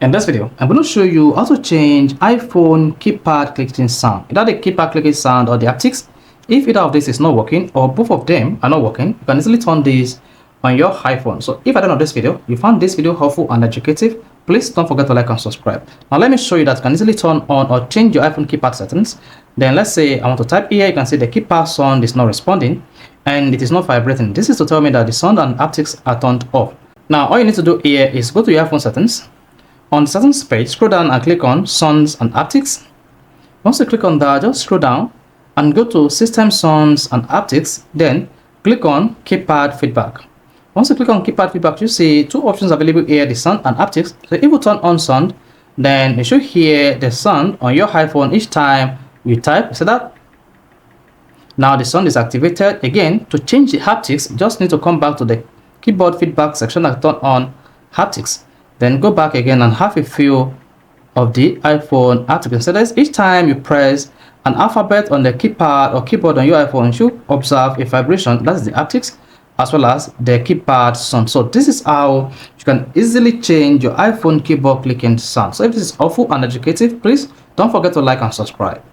In this video, I'm going to show you how to change iPhone keypad clicking sound. Either the keypad clicking sound or the haptics. If either of this is not working or both of them are not working, you can easily turn this on your iPhone. So if at the end of this video, you found this video helpful and educative, please don't forget to like and subscribe. Now let me show you that you can easily turn on or change your iPhone keypad settings. Then let's say I want to type here, you can see the keypad sound is not responding and it is not vibrating. This is to tell me that the sound and haptics are turned off. Now all you need to do here is go to your iPhone settings. On the settings page, scroll down and click on Sounds and Haptics. Once you click on that, just scroll down and go to System Sounds and Haptics, then click on Keypad Feedback. Once you click on Keypad Feedback, you see two options available here, the sound and haptics. So if you turn on sound, then you should hear the sound on your iPhone each time you type. See that? Now the sound is activated. Again, to change the haptics, you just need to come back to the keyboard feedback section and turn on haptics. Then go back again and have a feel of the iPhone haptics. So that each time you press an alphabet on the keypad or keyboard on your iPhone, you should observe a vibration. That's the haptics, as well as the keypad sound. So this is how you can easily change your iPhone keyboard clicking sound. So if this is helpful and educative, please don't forget to like and subscribe.